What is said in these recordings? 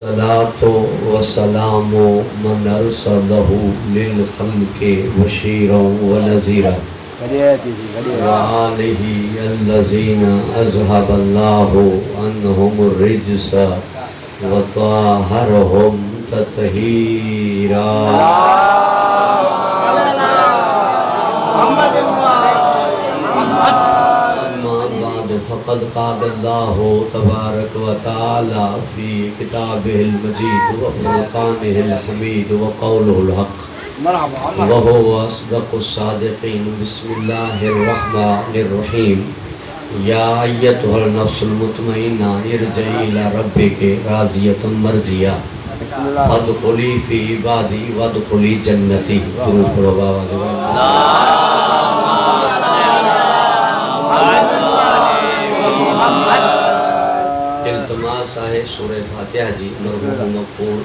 सलातो व सलामो मन अरसलहु लिल खल्क़ि बशीरन व नज़ीरा व आलिहि अल्लज़ीना अज़हबल्लाहु अन्हुमुर रिज्स व तहहरहुम तत्हीरा। फ़क़द क़ालल्लाहु तबारक व तआला फ़ी किताबिहिल मजीद व फ़ुरक़ानिहिल हमीद व क़ौलुहुल हक़ व हुवा अस्दक़ुस सादिक़ीन। बिस्मिल्लाहिर रहमानिर रहीम। या अय्यतुहन नफ्सुल मुतमइन्ना इरजिई इला रब्बिकी राज़ियतम मर्ज़िया फ़दख़ुली फ़ी इबादी वदख़ुली जन्नती। दुरूद पढ़ो बाबा। इल्तमास है सूरह फातिहा जी मरहूम मग़फ़ूर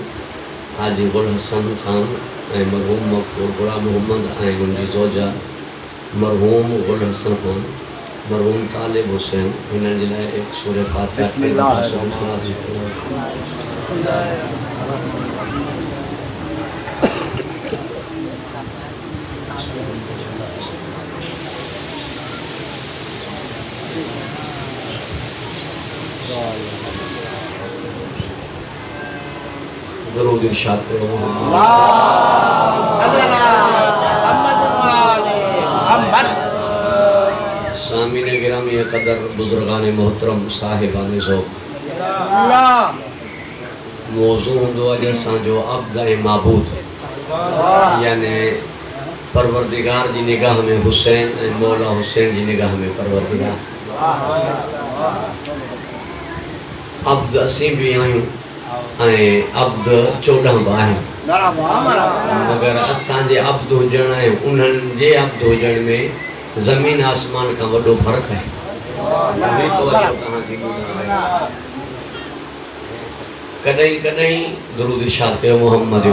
हाजी गुल हसन खान ऐं मरहूम मग़फ़ूर गुलाम मोहम्मद ऐं उनजी ज़ौजा मरहूम गुल हसन खान मरहूम तालिब हुसैन हिननि जे लाइ एक सूरह फातिहा दरूद इरशाद करो। सामीने गिरामी कदर बुजुर्गान मोहतरम साहिबान ज़ौक़, मौज़ू हुंदो अॼु असांजो अब्द ऐं माबूद, यानी परवरदिगार जी निगाह में हुसैन ऐं मौला हुसैन जी निगाह में परवरदिगार। अब्द असीं भी आहियूं ऐं अब्द 14 बि आहिनि, मगर असांजे अब्द हुजण ऐं उन्हनि जे अब्द हुजण में ज़मीन आसमान खां वॾो फ़र्क़ु आहे। कॾहिं कॾहिं दुरूद इरशाद कयो मोहम्मद।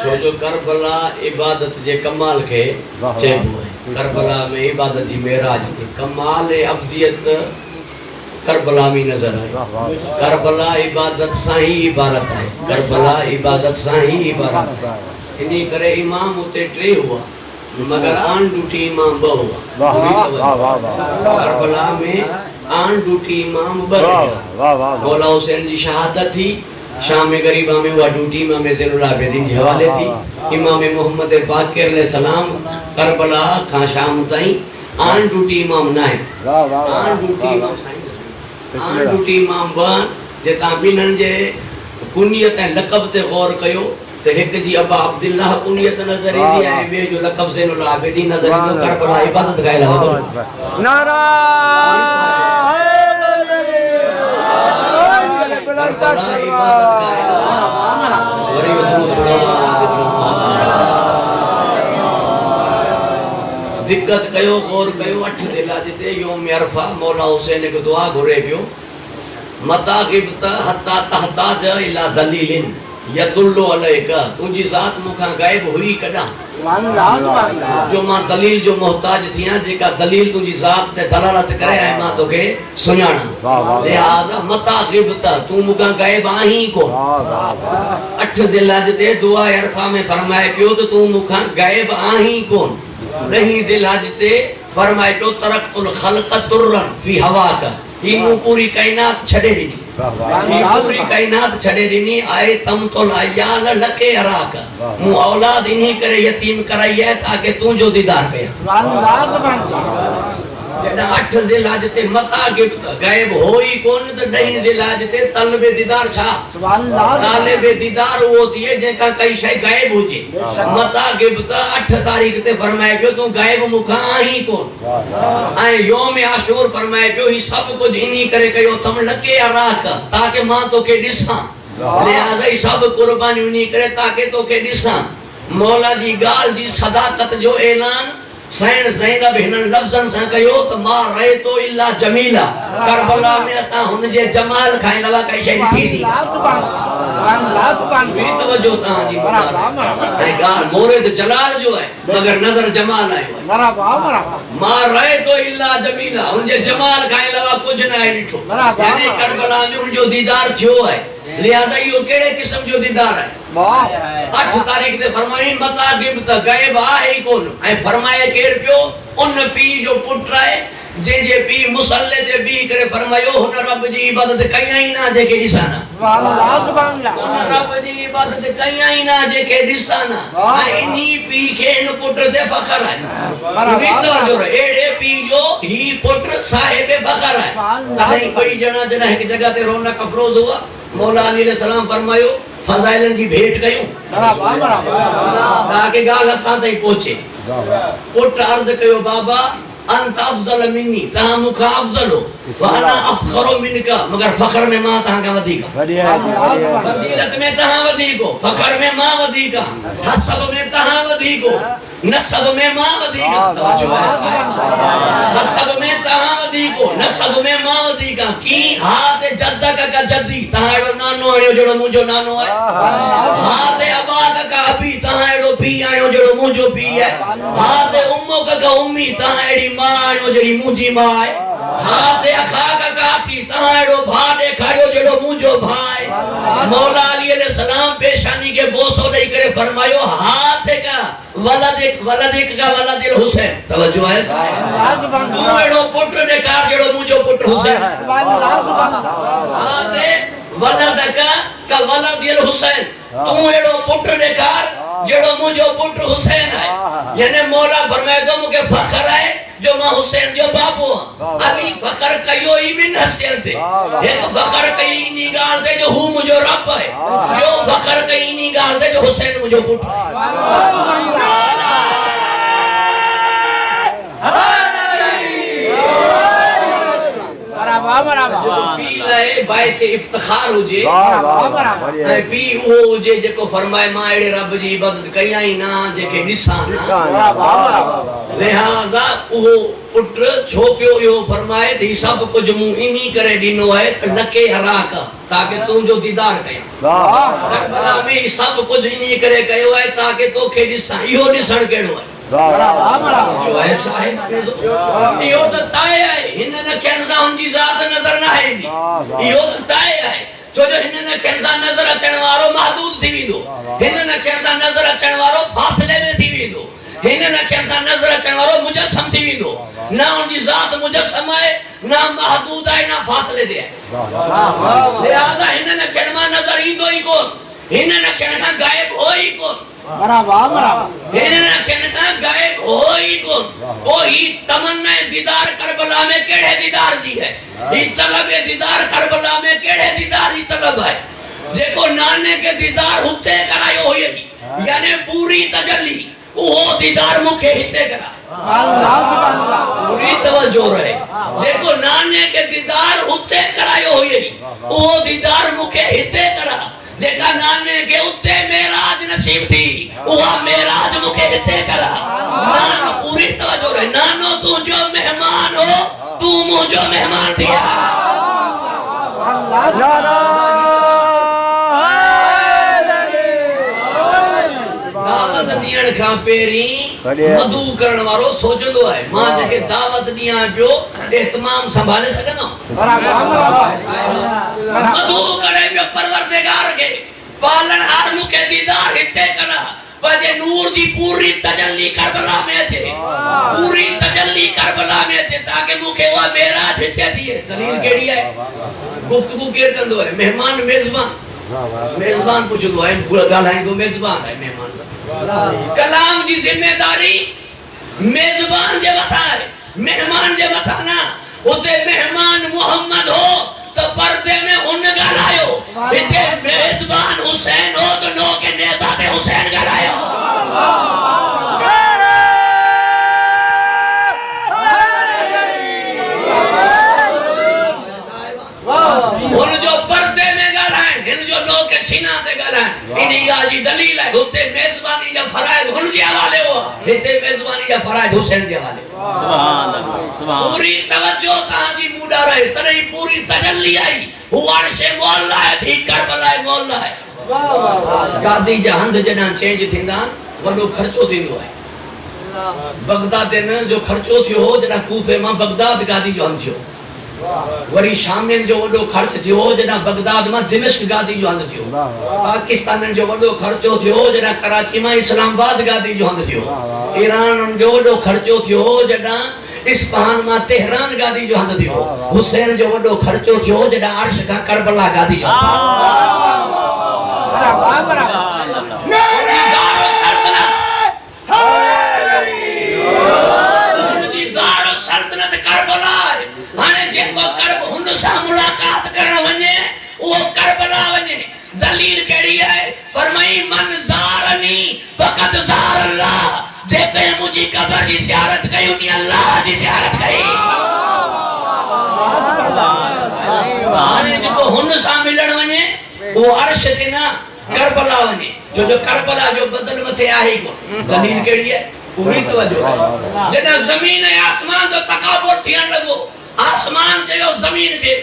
छो जो करबला इबादत जे कमाल खे चइबो आहे। करबला में इबादत जी मेराज थी, कमाल अब्दियत करबला में नजर आई। करबला इबादत सां ही इबारत है, करबला इबादत सां ही इबारत है। इन्हीं करे इमाम उते 3 हुआ मगर आन ड्यूटी इमाम 2 हुआ। करबला में आन ड्यूटी इमाम 2 हुआ। मौला हुसैन जी शहादत थी, शाम गरीबा में वह ड्यूटी इमाम ज़ैनुल आबिदीन के हवाले थी। इमाम मोहम्मद बाक़िर अलैहिस्सलाम करबला खां शाम ताईं आन ड्यूटी इमाम न आहे। आन ड्यूटी इमाम साईं, आन ड्यूटी इमाम 2 जे तव्हां ॿिन्हिनि जे कुनियत ऐं लक़ब ते गौर कयो त हिक जी अबा अब्दुल्लाह कुनियत नज़र ईंदी आहे, ॿिए जो लक़ब ज़ैनुल आबिदीन नज़र ईंदो। करबला इबादत गाए लॻो नारा करबला इबादत गाए वरी दुरूद पढ़ो। दिक्कत कयो, गौर कयो। 8 ज़िलहज ते यौम अरफा मौला हुसैन एक दुआ घुरे पियो, मता गिब्त हत्ता तहताज इला दलीलिन यदुल्लु अलैका। तुंहिंजी ज़ात मूंखां गायब हुई कॾां जो मां दलील जो मोहताज थियां, जेका दलील तुंहिंजी ज़ात ते दलालत करे ऐं मां तोखे सुञाणा। लिहाज़ा मता गिब्त तूं मूंखां गायब आहीं कोन। 8 ज़िलहज ते दुआ अरफा में फरमाए पियो त तूं मूंखां गायब आहीं कोन। 10 ज़िलहज ते फरमाए पियो तरक़तुल ख़ल्क़ तुर्रन फी हवाका। ही मूं पूरी कायनात छॾे ॾिनी, पूरी कायनात छॾे ॾिनी। आए तमतुल अयाल लके अराक, मूं औलाद इन्हीं करे यतीम कराई है ताकि तुंहिंजो दीदार कयां। जॾहिं 8 ज़िलहज ते मता गिब्त गायब हो ही कोन त 10 ज़िलहज ते तलबे दीदार छा? तालिबे दीदार वो थिए जेका कई शय गायब हुजे। मता गिब्त 8 तारीख़ ते फरमाए पियो तूं गायब मूंखां आहीं कोन। ऐं यौम आशूर फरमाए पियो ही सब कुछ इन्हीं करे कयो तम लके अराक ताकि मां तोखे ॾिसां। लिहाज़ा ही सब कुर्बानी इन्हीं करे ताकि तोखे ॾिसां। मौला जी गाल जी सदाकत जो ऐलान सैन ज़ैनब हिनन लफ्ज़न सां कयो त मां रहे तो इल्ला जमीला करबला में असां हुन जे जमाल खाइण लवा काई शइ ॾिठी सी बि तवजो तहां जी ऐं ॻाल्हि मोरे त जलाल जो आहे मगर नज़र जमाल आयो आहे मां रहे तो इल्ला जमीला हुन जे जमाल खाइण लवा कुझ न आहे ॾिठो यानी करबला में हुन जो दीदार थियो आहे लिहाज़ा इहो कहिड़े क़िस्म जो दीदार आहे 8 तारीख़ ते फरमाई मतागिब त गायब आहे ई कोन ऐं फरमाए केर पियो उन पीउ जो पुट आहे जंहिंजे पीउ मुसल्ले ते बीह करे फरमायो हुन रब जी इबादत कयई ना जेके ॾिसां ना हुन रब जी इबादत कयई ना जेके ॾिसां ना ऐं इन्ही पीउ खे इन पुट ते फ़ख्र आहे अहिड़े पीउ जो ही पुट साहिब फ़ख्र आहे तॾहिं कोई ॼणा जॾहिं हिकु जॻह ते रौनक अफ़रोज़ हुआ मौला अली अलैहिस्सलाम फरमायो फज़ाइलन जी भेंट कयूं ताकि ॻाल्हि असां ताईं पहुचे पुट अर्ज़ कयो बाबा अंत अफजल मिन्नी तहां मुखा अफजल हो वाना अफखरो मिनका मगर फखर में मां तहां का वधीक फजीलत में तहां वधीक हो फखर में मां वधीक हसब में तहां वधीक हो नसब में मां वधीक तवज्जो है हसब में तहां वधीक हो नसब में मां वधीक की हाथ जद्दा का जद्दी तहां एड़ो नानो आयो जेड़ो मुजो नानो है हाथ अबा का अबी तहां एड़ो पी आयो जेड़ो मुजो पी है हाथ उम्मो का उम्मी तहां एड़ी मां आयो जेड़ी मुजी मां है हाथ अखा का काकी तहां एड़ो भा देखायो जेड़ो मुजो भाई मौला अली अलैहिस्सलाम पेशानी के बोसो दई करे फरमायो हाथ का वलद का वलदिल हुसैन तवज्जो है तू एड़ो पुत्र देखार जेड़ो मुजो पुत्र हुसैन हाथ वलद का वलदिल हुसैन तू एड़ो पुत्र देखार जेड़ो मुजो पुत्र हुसैन है यानी मौला फरमाए तो मुके फखर है जो मां हुसैन जो बापू अली फखर कयो ही बिन हस्तियन थे एक फखर कई इनी गाल दे जो हु मुजो रब है जो फखर कई इनी गाल दे जो हुसैन मुजो पुत्र है बाइस इफ्तिखार हुजे ऐं पी उहो हुजे जेको फरमाए मां अहिड़े रब जी इबादत कयई ना जेके ॾिसां ना लिहाज़ा उहो पुट छो पियो इहो फरमाए त सभु कुझु मूं इन्ही करे ॾिनो आहे त नके हराक ताकि तुंहिंजो दीदार कयां में सभु कुझु इन्ही करे कयो आहे ताकि तोखे ॾिसां इहो ॾिसणु कहिड़ो आहे जो है साहिब इहो त तय आहे हिन नखियनि सां हुनजी ज़ात नज़र न ईंदी इहो त तय आहे छो जो हिन नखियनि सां नज़र अचण वारो महदूद थी वेंदो हिन नखियनि सां नज़र अचण वारो फ़ासिले में थी वेंदो हिन नखियनि सां नज़र अचण वारो मुजस्सम थी वेंदो न हुनजी ज़ात मुजस्सम आहे न महदूद आहे न फ़ासिले ते आहे लिहाज़ा हिन नखियनि मां नज़र ईंदो ई कोन हिन नखियनि खां गायब हो ई कोन गायब हो ही कोन ही तमन्ना दीदार करबला में केड़े दीदार जी है ई तलब दीदार करबला में केड़े दीदार जी तलब है जेको नाने के दीदार हुते करायो होई यानी पूरी तजल्ली वो दीदार मुखे हिते करा पूरी तवज्जो रहे जेको नाने के दीदार हुते करायो होई वो दीदार मुखे हिते करा जेका नाने के उत्ते मेराज नसीब थी उहा मेराज मुखे हिते करा नानो पूरी तवज्जो रहे नानो तू जो मेहमान हो तू मुझो मेहमान थिया दावत ॾियण खां पहिरीं मधु करण वारो सोचंदो आहे मां जेके दावत ॾियां पियो एहतमाम संभाले सघंदो मधु करे पियो परवरदिगार के पालनहार मुखे दीदार हिते करा पर नूर दी पूरी तजल्ली करबला में अचे पूरी तजल्ली करबला में अचे ताकि मुखे वा मेराज हिते थिए दलील केड़ी है गुफ्तगू केर कंदो है मेहमान मेजबान पुछदो है ॻाल्हाईंदो मेजबान है मेहमान सां कलाम जी जिम्मेदारी मेजबान जे मथा है मेहमान जे मथा ना उते मेहमान मोहम्मद हो तो पर्दे में हुन ॻाल्हायो हिते मेजबान हुसैन हो तो नो के नेज़ाते हुसैन ॻाल्हायो हुन जो पर्दे में ॻाल्हाइण हिन जो नो के सीना ते गलान इन याजी दलील है हुते मेजबानी जा फराइज हुन जे हवाले हो हिते मेजबानी जा फराइज हुसैन जे हवाले सुभान अल्लाह सुभान पूरी तवज्जो तां जी मूडा रहे तने पूरी तजल्ली आई हु अर्श मौला है थी करबला मौला है गादी जा हंध जडा चेंज थिंदा वडो खर्चो थिंदो है बगदाद न जो खर्चो थियो हो जडा कूफे मां बगदाद गादी जो हंध थियो वरी शामिन जो वडो खर्च थियो जडा बगदाद मां दिमश्क गादी जो हंध थियो पाकिस्तान जो वडो खर्चो थियो जडा कराची मां इस्लामाबाद गादी जो हंध थियो ईरान जो वडो खर्चो थियो जडा इस्फहान मां तेहरान गादी जो हंध थियो हुसैन जो वडो खर्चो थियो जडा अर्श का करबला गादी जो मुलाकात करने वने वो करबला वने दलील केड़ी है फरमाई मन ज़ारनी फकद ज़ार अल्लाह जे के मुजी कब्र की ज़ियारत कई उनी अल्लाह की ज़ियारत कई हाने जो हुन सा मिलण वने वो अर्श ते ना करबला वने जो करबला जो बदल मथे आहे को दलील केड़ी है पूरी तवज्जो जदा जमीन है आसमान जो तकाबुर थियन लगो आसमान चयो जमीन के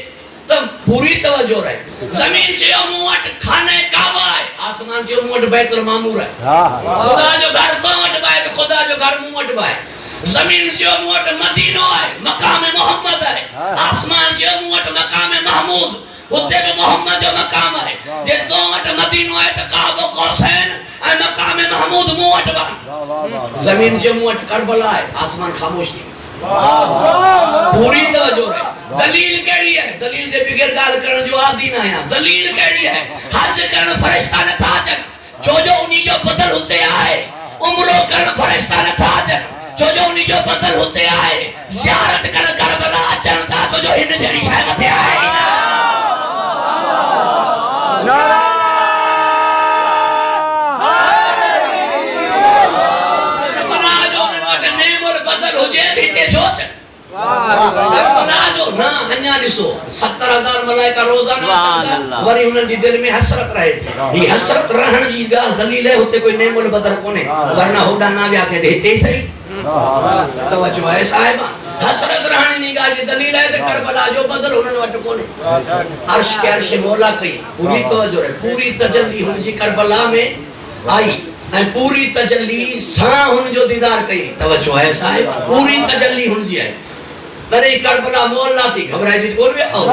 तब पूरी तवज्जो रहे जमीन चयो मुवट खाने काबा है आसमान चयो मुवट बैतुल मामूर है खुदा जो घर तो वट बाय तो खुदा जो घर मुवट बाय जमीन चयो मुवट मदीनो है मकाम मोहम्मद है आसमान चयो मुवट मकाम महमूद उते भी मोहम्मद जो मकाम है जे तो वट मदीनो है तो काबो हुसैन और मकाम महमूद मुवट बा जमीन चयो मुवट करबला है आसमान खामोश थी पूरी तवज्जो है दलील केड़ी है दलील जे बिगर गाल करन जो आदी ना है दलील केड़ी है हज करन फरिश्ता न था जग जो जो उनी जो बदल होते आए उम्रो करन फरिश्ता न था जग जो जो उनी जो बदल होते आए ज़ियारत कर करबला अचन था तो जो इन जड़ी शाय मथे आए नारा बदल हो जे रीते सोच करबला जो ना अन्या दिसो 70,000 मलाइका रोजाना वरी उन जी दिल में हसरत रहे थी ये हसरत रहन जी गाल दलील है होते कोई नेमल बदल कोने वरना होडा ना व्या से देते सही तवज्जो है साहिबा हसरत रहन नी गाल जी दलील है ते करबला जो बदल उन वट कोने अर्श के अर्श मौला कई पूरी तवज्जो है पूरी तजल्ली हुन जी करबला में आई और पूरी तजल्ली सा हुन जो दीदार कई तवज्जो है साहिब पूरी तजल्ली हुन जी है तरे करबला मोहल्ला थी घबराए जी कोन वे आओ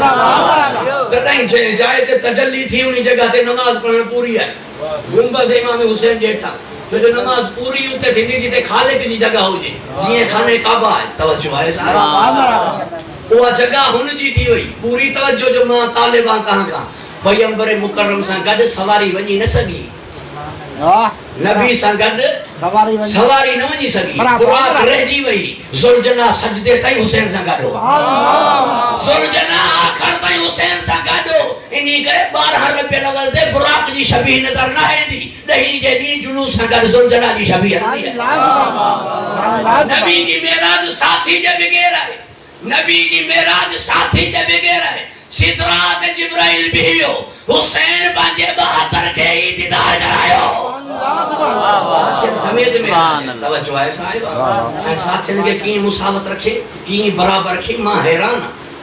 तडई जे जाए ते तजल्ली थी उनी जगह ते नमाज पढ़न पूरी है गुंबद इमाम हुसैन जेठा जो नमाज पूरी उते थी जिते खालिक जी जगह हो जी जिए खाने काबा है तवज्जो है साहिब वो जगह हुन जी थी हुई पूरी तवज्जो जो मां तालिबा कहां का पैगंबर मुकर्रम सा गड सवारी वनी न सगी नबी सा गड सवारी न वनी सगी पुरात रहजी वई जुलजना सजदे ताई हुसैन सा गड हो जुलजना आखिर ताई हुसैन सा गड हो इनी करे 12 रुपए नवल दे बुराक जी शबीह नजर ना आईंदी दही जे नी जुलूस सा गड जुलजना जी शबीह आंदी है नबी जी मेराज साथी जे बगैर है नबी जी मेराज साथी जे बगैर है सिदरात जिब्राइल भी हो हुसैन बाजे 72 के दीदार करायो समेत में तवज्जो है साहिब साथिन के की मुसावत रखे की बराबर रखे मां हैरान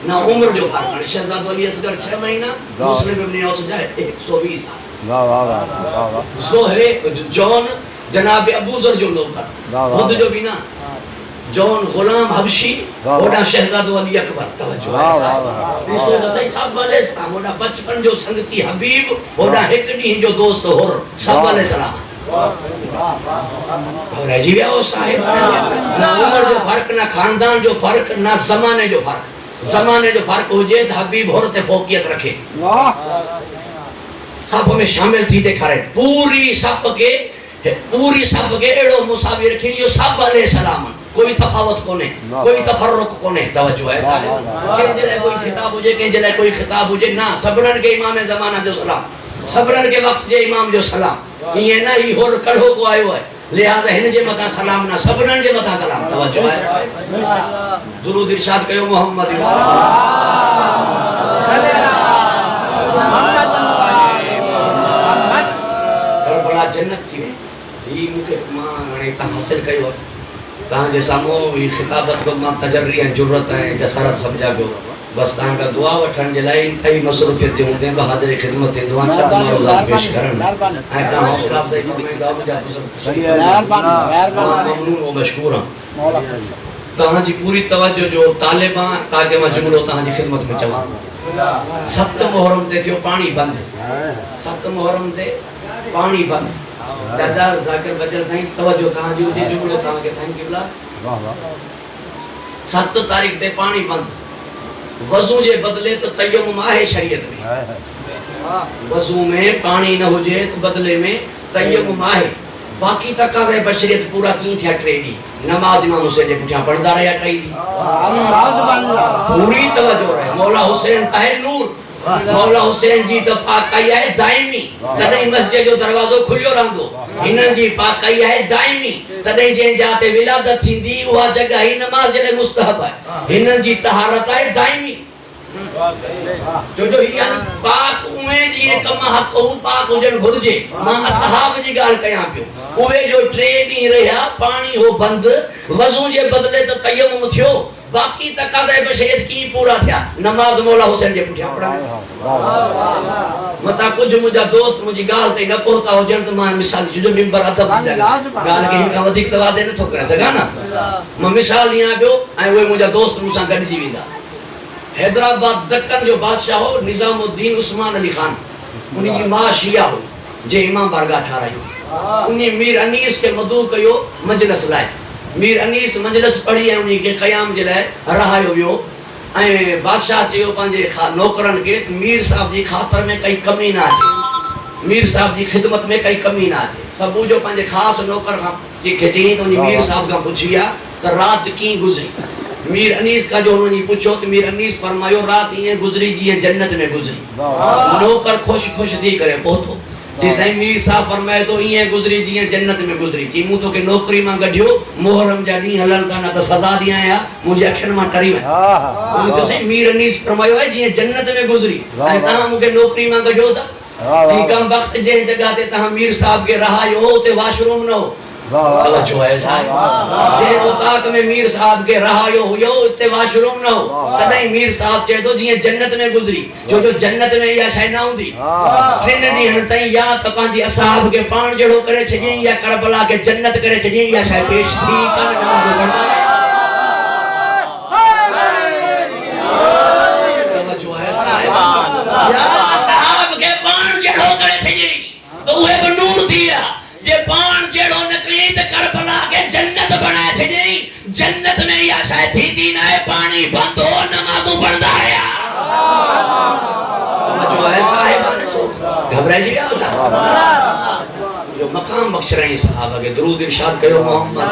ना उम्र जो फर्क है शहजाद अली असगर 6 महीना मुस्लिम इब्न औस जाए 120 साल वाह वाह वाह वाह जोहे जॉन जनाब अबू जर जो लोग खुद जो भी ना जॉन गुलाम हबशी ओडा शहजादो अली अकबर तवज्जो है इसो तो सही सब वाले सलाम ओडा बचपन जो संगती हबीब ओडा एक डी जो दोस्त होर सब वाले सलाम और अजीब है वो साहिब ना उम्र जो फर्क ना खानदान जो फर्क ना जमाने जो फर्क हो जे हबीब होर ते फोकियत रखे सफ में शामिल थी दिखारे पूरी सफ के एड़ो मुसावी रखी जो सब वाले सलाम कोई तफावत कोने कोई तफर्रुक कोने तवज्जो है साहिब के जले कोई खिताब हो जे के जले कोई खिताब हो जे ना सबरन के इमाम जमाना जो सलाम सबरन के वक्त जे इमाम जो सलाम ये ना ही होर कढ़ो को आयो है लिहाजा हिन जे मथा सलाम ना सबरन जे मथा सलाम तवज्जो है दुरूद इरशाद कयो मोहम्मद जन्नत थी वे ही मुके मां हाणे ता हासिल कयो तां जे सामो ही खिताबत को मां तजर्री ऐं जुर्रत ऐं जसरत समझा पियो बस तां का दुआ वठण जे लाइ कई मसरूफियत हूंदे बि हाज़िर खिदमत थींदो आहे छत मारोज़ा पेश करण ऐं तां हौसला अफ़ज़ाई जी ॿुधाईंदा मुंहिंजा ममनून मशकूर आहियां तां जी पूरी तवज्जो जो तालिब आहियां ताकि मां जुमिलो तां जी खिदमत में चवां। 7 मुहर्रम ते थियो पानी बंद 7 मुहर्रम ते पानी बंद चाचा ज़ाकिर बचल साईं तवज्जो तां जी हुजे जुमिलो तां के साईं क़िबला 7 तारीख़ ते पानी बंद वज़ू जे बदले तो तयम्मुम आहे शरीयत में वज़ू में पानी न हुजे तो बदले में तयम्मुम आहे बाकी तकाज़े बशरियत पूरा की थिया 3 डी नमाज इमाम हुसैन जे पुठियां पढ़दा रहिया 3 डी पूरी तवज्जो रहे मौला हुसैन ताहे नूर मौला हुसैन जी तो पाकाई है दायमी तदई मस्जिद जो दरवाजो खुलियो रहंदो इनन जी पाकाई है दायमी तदई जे जाते विलादत थींदी उहा जगह ही नमाज जे मुस्तहब है इनन जी तहारत है दायमी जो जो ही पाक उमे जी कम हक हो पाक हुजन घुरजे मां असहाब जी गाल कया पियो उहे जो 3 डी रहा पानी हो बंद वज़ू जे बदले तो तयम्मुम थियो बाकी तकाज़े बशरियत की पूरा थिया नमाज मौला हुसैन जे पुठियां पढ़ा मता कुछ मुजा दोस्त मुजी गाल ते न पहुता हुजन त मां मिसाल जो मिंबर अदब जी गाल के हिन का वधिक तवाज़े न थो करे सगा ना मां मिसाल लिया पियो ऐं उहे मुजा दोस्त मुसा गडजी विंदा हैदराबाद दक्कन जो बादशाह हो निजामुद्दीन उस्मान अली खान उनी जी मां शिया हो जे इमाम बारगाह ठारायो उनी मीर अनीस के मदू कयो मजलिस लाए मीर अनीस मजलिस पढ़ी है उनी के क़याम जे लाए रहायो वियो ऐं बादशाह चयो पंहिंजे नौकरन के मीर साहब जी खातर में कई कमी ना अचे मीर साहब जी खिदमत में कई कमी ना अचे सबू जो पंहिंजे ख़ास नौकर खां जेके चई तो मीर साहब खां पुछिया त रात की गुजरी मीर अनीस का जो उन्होंने पूछो तो मीर अनीस फरमायो रात ये गुजरी जी जन्नत में गुजरी नौकर खुश खुश थी करे पहुतो जैसे मीर साहब फरमाए तो ये गुजरी जी जन्नत में गुजरी जी मु तो के नौकरी मां गढियो मुहर्रम जा दी हलन ता ना तो सजा दिया या मुझे अखन मां टरी वे उन जो सही मीर अनीस फरमायो है जी जन्नत में गुजरी ऐ ता मुके नौकरी मां गढियो ता जी कम वक्त जे जगह ते ता मीर साहब के रहायो ते वाशरूम न हो तवज्जो है साहब जे उताक में मीर साहब के रहायो हुयो इते वाशरूम न हो तदई मीर साहब चे तो जी जन्नत में गुजरी जो जो जन्नत में या शय ना हुंदी 3 ॾींहनि ताईं या त पंहिंजी असहाब के पाण जहिड़ो करे छॾियईं या करबला के जन्नत करे छॾियईं या शय पेश थी कान नमाज़ पढ़ंदा तवज्जो है साहब या असहाब के पाण जहिड़ो करे छॾियईं तो उहे बि नूर दिया जे पाण जेड़ो निकली त करबला के जन्नत बनाए छॾई जन्नत में या शायद थी ना है पानी बंद हो नमाज़ू पढ़दा है जो है साहिब घबराई जी क्या जो मकाम बख्श रहे साहब के दरूद इरशाद करो मोहम्मद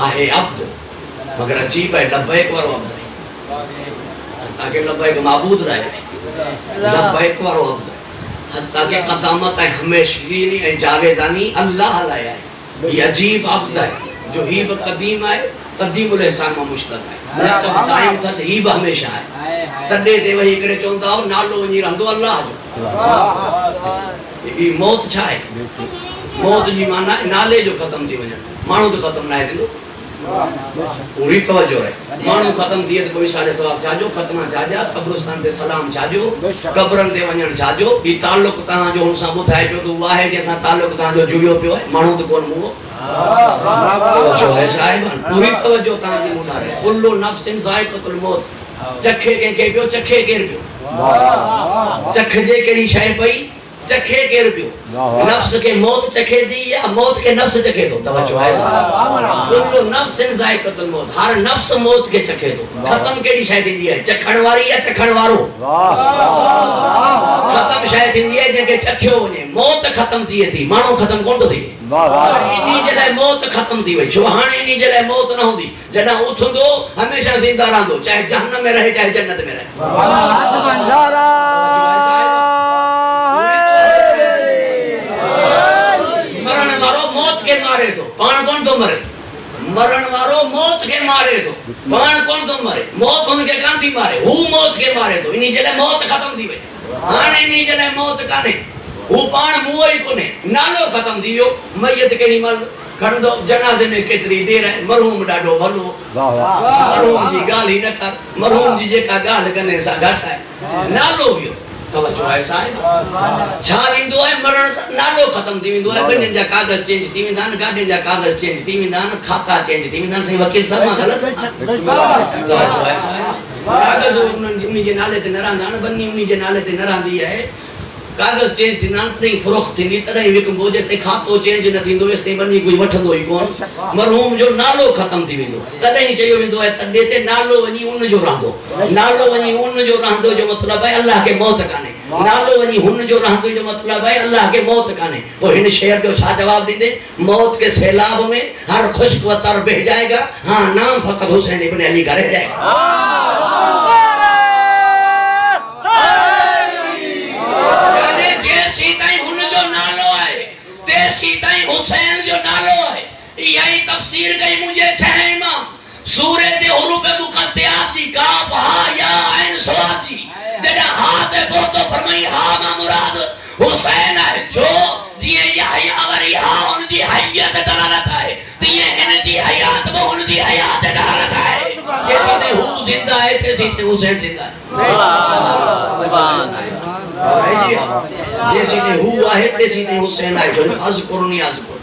आहे अब्द मगर अजीब है लब्बैक वारो अब्द ताकि लब्बैक माबूद रहे लब्बैक वारो अब्द हत्ता के कदामत है हमेशगी है जावेदानी अल्लाह लाया है ये अजीब अब्द है जो ही ब कदीम है कदीमुल एहसान में मुश्तक है तब कायम था ही ब हमेशा है तदे दे वही करे चोंदा नालो वनी रहंदो अल्लाह जो ये मौत छा है मौत जी माना नाले जो खत्म थी वने मानू तो खत्म ना है पूरी तवज्जो है मानू खत्म थिए तो कोई सारे सवाब छाजो खत्मा छाजा कब्रिस्तान पे सलाम छाजो कब्रन ते वणन छाजो ई ताल्लुक ता जो हुन सा बुधाए पियो तो वाहे जैसा ताल्लुक ता जो जुड़ियो पियो है मानू तो कोन मुओ तवज्जो है साहिब पूरी तवज्जो ता जी मुनारे कुल्लु नफ्सिन जायक़तुल मौत चखे के पियो चखे केर पियो चख जे केड़ी शय पई चखे केर पियो नफ्स के मौत चखे दी या मौत के नफ्स चखे दो तवज्जो है कुल्लु नफ्सिन जायक़तुल मौत हर नफ्स मौत के चखे दो खत्म केड़ी शय थींदी है चखण वारी या चखण वारो खत्म शय थींदी है जेके चखियो वने मौत खत्म थिए थी मानू खत्म कोन तो थिए इनी जे लाइ मौत खत्म थी वई छो हाणे इनी जे लाइ मौत न हुंदी जडा उथंदो हमेशा जिंदा रहंदो चाहे जहन्नम में रहे चाहे जन्नत में रहे मरण वारो मौत के मारे तो पाण कोन तो मरे मरण वारो मौत के मारे तो पाण कौन तो मारे मौत उनके कान थी मारे हु मौत के मारे तो इनी जले मौत खत्म थी वे हाणे इनी जले मौत काने हु पाण मुओ ही कोने नालो खत्म थी वियो मयत केड़ी मल खणदो जनाजे में केतरी देर है मरहूम डाडो भलो मरहूम जी गाल ही न कर मरहूम जी जेका गाल कने सा घट है नालो वियो तवज्जो है साहिब छा विंदो है मरण सा नालो खत्म थी विंदो है बने जा कागज चेंज थी विंदान गाडे जा कागज चेंज थी विंदान खाता चेंज थी विंदान सही वकील साहब मां गलत तवज्जो है साहिब कागज उन्नी जे नाले ते न रहंदा न बन्नी उन्नी जे नाले ते न रहंदी है कागज चेंज थी नान तई फरोख्त थी तदई विकमबो जेस ते खातो चेंज न थींदो एस ते बन्नी कोई वठंदो ही कोन मरहूम जो नालो खत्म थी विंदो तदई चयो विंदो है तदे ते नालो वनी उन जो रहंदो नालो वनी उन जो रहंदो जो मतलब है अल्लाह के मौत काने नालो वनी हुन जो रहंदो जो मतलब है अल्लाह के मौत काने तो इन शेर जो छा जवाब दींदे मौत के सैलाब में हर खुश्क व तर बह जाएगा हां नाम फकत हुसैन इब्न अली का रह जाएगा सीताई हुसैन जो नालो है यही तफसीर गई मुझे छह इमाम सूरह दे हुरूफ मुकत्तियात जी काफ हा या ऐन स्वाद जी जदा हाथ है तो फरमाई हा मा मुराद हुसैन है जो जिए यहया वरी हा उन जी हयत दलालत है तिए इन जी हयात वो उन जी हयात दलालत है जैसे ने हु जिंदा है तैसे ने हुसैन जिंदा है सुभान अल्लाह जैसी ने हुआ है तैसी ने हुसैन है जो फज़कुरनी अज़कुर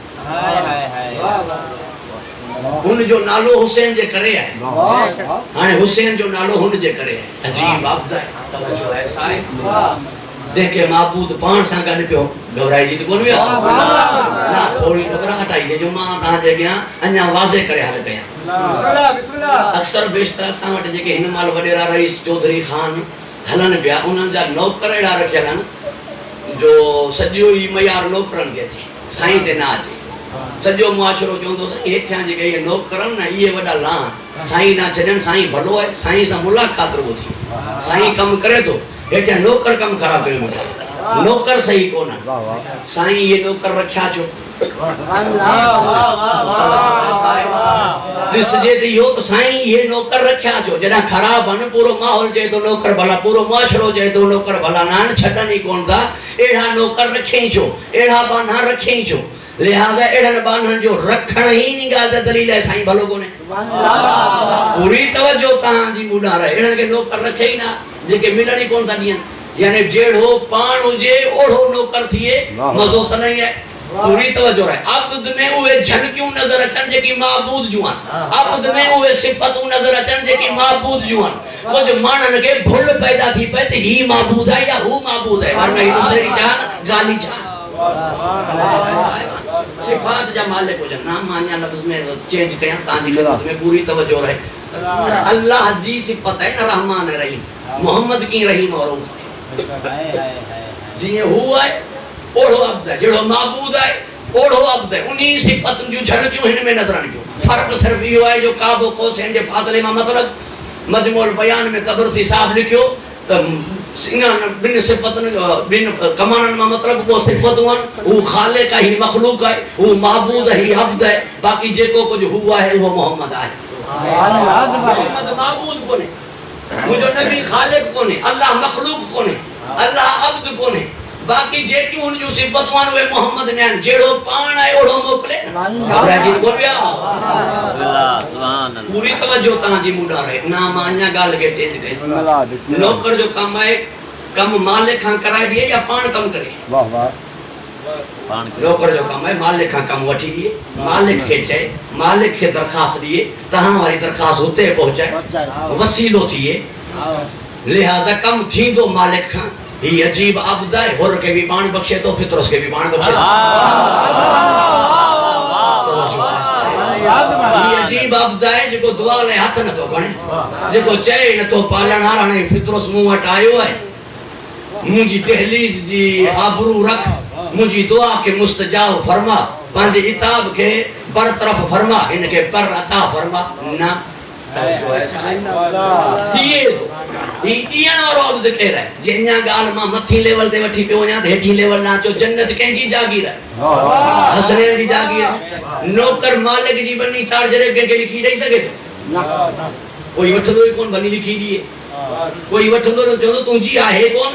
उन जो नालो हुसैन जे करे है हाने हुसैन जो नालो हुन जे करे है अजीब आबदा है तवज्जो है साहिब जेके माबूद पाण सा गड पियो घबराई जी तो कोन विया ना थोड़ी घबराहट आई जो मां ता जे गया अन्या वाजे करे हल कया बिस्मिल्लाह बिस्मिल्लाह अक्सर बेशतर सा वट जेके हिन माल वडेरा रईस चौधरी खान हलन पिया उन जा नौकर एड़ा रखियल जो सॼो ई मयार नौकरनि खे अचे साईं ते न अचे सॼो मुआशिरो चवंदो साईं हेठियां जेके इहे नौकरनि न इहे वॾा लान साईं ना छॾनि साईं भलो आहे साईं सां मुलाक़ात रुगो थी साईं कमु करे थो हेठियां नौकर कमु ख़राबु कयो वेठा नौकर सही कोन साईं इहे नौकर रखिया छो ॾिसजे त इहो त साईं इहे नौकर रखिया छो जॾहिं ख़राबु आहिनि पूरो माहौल चए थो नौकर भला पूरो मुआशिरो चए थो नौकर भला न आहिनि छॾनि ई कोन था अहिड़ा नौकर रखियईं छो अहिड़ा बाना रखियईं छो लिहाज़ा अहिड़नि बाननि जो रखण ई नी ॻाल्हि त दलील आहे साईं भलो कोन्हे पूरी तवज्जो तव्हांजी ॿुधार अहिड़नि खे नौकर रखे ई न जेके मिलण ई कोन था ॾियनि यानी जहिड़ो पाण हुजे ओढ़ो नौकर थिए मज़ो त न ई आहे पूरी तवज्जो है अब्द में उहे झलकियूं नजर अचन जेकी माबूद जुआन अब्द में उहे सिफतूं नजर अचन जेकी माबूद जुआन कुछ मानन के भूल पैदा थी पे त ही माबूद है या हु माबूद है वरना ही दूसरी जान गाली जान सिफात जा मालिक हो नाम मान्या लफ्ज में चेंज कया ताजी खिदमत में पूरी तवज्जो रहे अल्लाह जी सिफत है ना रहमान रहीम मोहम्मद की रहीम और रऊफ है जी हुआ है ओढ़ो अब्द है जेड़ो माबूद है ओढ़ो अब्द है उन्हीं सिफत जो झलकियूं हिन में नजर अचो फर्क सिर्फ इहो है जो काबो कोसेन जे फासले में मतलब मजमूल बयान में तबरसी साहब लिखियो त सिंगन बिन सिफतन बिन कमानन में मतलब वो सिफतुन वो खालिक है ही मखलूक है वो माबूद है ही अब्द है बाकी जेको कुछ हुआ है वो मोहम्मद है सुभान अल्लाह मोहम्मद माबूद कोने मुझो नबी खालिक कोने अल्लाह मखलूक कोने अल्लाह अब्द कोने बाकी जेकी उन जो सिफतवान वे मोहम्मद ने जेड़ो पाण है ओड़ो मोकले घबरा जी कोन विया सुभान अल्लाह पूरी तवज्जो ता जी मुडा रहे ना मान्या गाल के चेंज कई नौकर जो काम है कम मालिक खां कराए दिए या पाण कम करे वाह वाह पाण नौकर जो काम है मालिक खां कम वठी दिए मालिक के चाहे मालिक के दरखास्त दिए तहां वाली दरखास्त होते पहुंचाए वसीलो थिए लिहाजा कम थींदो मालिक खां ये अजीब अब्द है हुर के भी पानी बख्शे तो फितरस के भी पानी बख्शे ये अजीब अब्द है जो दुआ ले हाथ न तो गणे जो चाहे न तो पालन हारणे फितरस मुंह हट आयो है मुझी तहलीज जी आबरू रख मुझी दुआ के मुस्तजाब फरमा पांजे इताब के बरतरफ फरमा इनके पर अता फरमा ना दिए तो दियण वारो अब्द केर है जेन्या गाल मां मथी लेवल ते वठी पियो वञा त हेठी लेवल ना चो जन्नत कंहिंजी जागीर है हसनैन जी जागीर है नौकर मालिक जी बनी चार्जर के लिखी ॾेई सघे थो कोई वठंदो ई कोन बनी लिखी ॾिए कोई वठंदो न चवंदो तुंहिंजी आहे कोन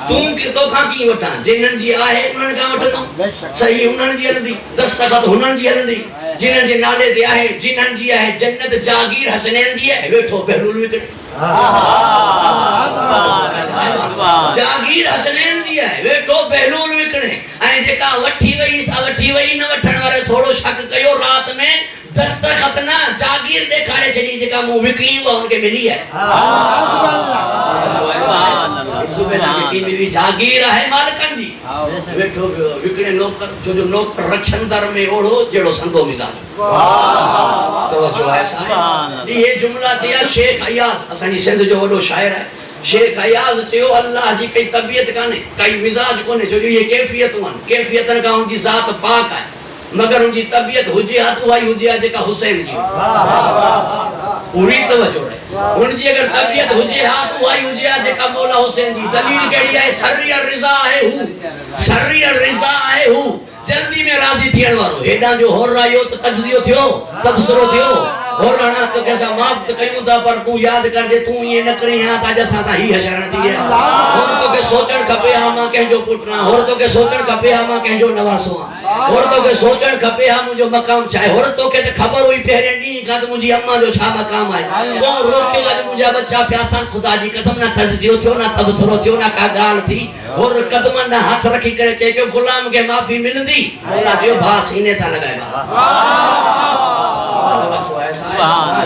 तूं के तो खां की वठा जिन्हनि जी आहे उन्हनि खां वठंदो सही उन्हनि जी हलंदी दस्तखत हुननि जी हलंदी जिन्हनि जे नाले ते आहे जिन्हनि जी आहे जन्नत जागीर हसनैन जी आहे वेठो पहलूल विकणे जागीर हसनैन जी आहे वेठो पहलूल विकणे ऐं जेका वठी वई सा वठी वई न वठण वारे थोड़ो शक कयो रात में दस्तखत ना जागीर ॾेखारे छॾी जेका मूं विकिणी उहा हुनखे मिली आहे की मिली जागीर है मालिकन जी वेठो विकणे नौकर जो नौकर रक्षंदर में ओढ़ो जेड़ो संदो मिजाज तवज्जो है साईं ये जुमला थिया शेख अयाज असांजी सिंध जो वॾो शाइर है शेख अयाज चयो अल्लाह जी कई तबियत काने कई मिजाज कोने छो ये कैफियतूं आहिनि कैफियतन का उनकी जात पाक है मगर उनकी तबियत हुजे हा तो वही हुजे जेका हुसैन जी पूरी तवज्जो है उनकी अगर तबियत हुजे हा तो वही हुजे जेका मौला हुसैन जी दलील केड़ी है सर्रिय रिजा है हु सर्रिय रिजा है हु जल्दी में राजी थियण वारो हेडा जो होर आयो तो तजजियो थियो तबसरो थियो और राणा तो कैसा माफ तो कयूं था पर तू याद कर दे तू ये न करी हां ताजा सा ही हशरण थी है और तो के सोचण खपे हा मां के जो पुटना और तो के सोचण खपे हा मां के जो नवासो और तो के सोचण खपे हा मुजो मकाम चाहे और तो के खबर हुई पहरे नी का तो मुजी अम्मा जो छा मकाम है तो रोके लग मुजा बच्चा प्यासान खुदा जी कसम ना तजजियो थियो ना तबसरो थियो ना का गाल थी और कदम ना हाथ रखी करे के के गुलाम के माफी मिलदी मौला जो भा सीने सा लगाएगा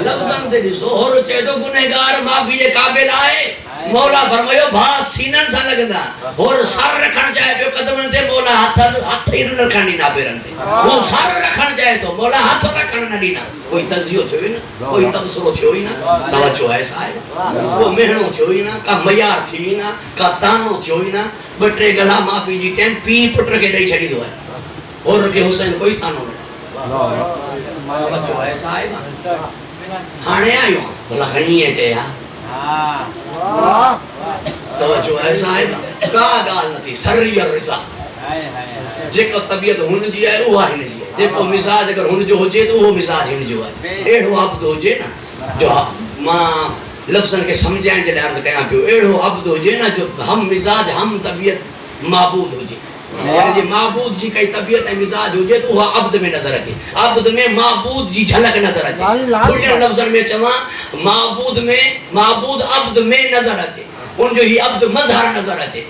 लफ्ज़न दे दिसो और चे तो गुनहगार माफी जे काबिल आए मौला फरमायो भा सीनन सा लगदा और सर रखण चाहे पियो कदमन ते मौला हाथ ही न रखणी ना पेरन ते वो सर रखण चाहे तो मौला हाथ रखण न दीना कोई तजियो थियो न कोई तबसरो थियो ही ना तवज्जो है साहिब वो मेहणो थियो ही ना का मयार थी ना का तानो थियो ही ना बटे गला माफी जी टाइम पी पुट के दई छडी दो है और के हुसैन कोई तानो तवज्जो है साहिब हाणे आयो भला खणी अचे या तवज्जो है साहिब का गाल नथी सर्रिय रिजा जेको तबियत हुन जी है उहा हिन जी है जेको मिजाज अगर हुन जो होजे तो वो मिजाज हिन जो है एड़ो अब्द होजे ना जो मां लफ्ज़न के समझाइण जे अर्ज कया पियो एड़ो अब्द होजे ना जो हम मिजाज हम तबियत माबूद होजे यानी जे माबूद जी कई तबियत है मिजाज होजे तो वह अब्द में नजर अचे अब्द में माबूद जी झलक नजर अचे खुले लफ्ज़न में चवा माबूद अब्द में नजर अचे उन जो ही अब्द मजहर नजर अचे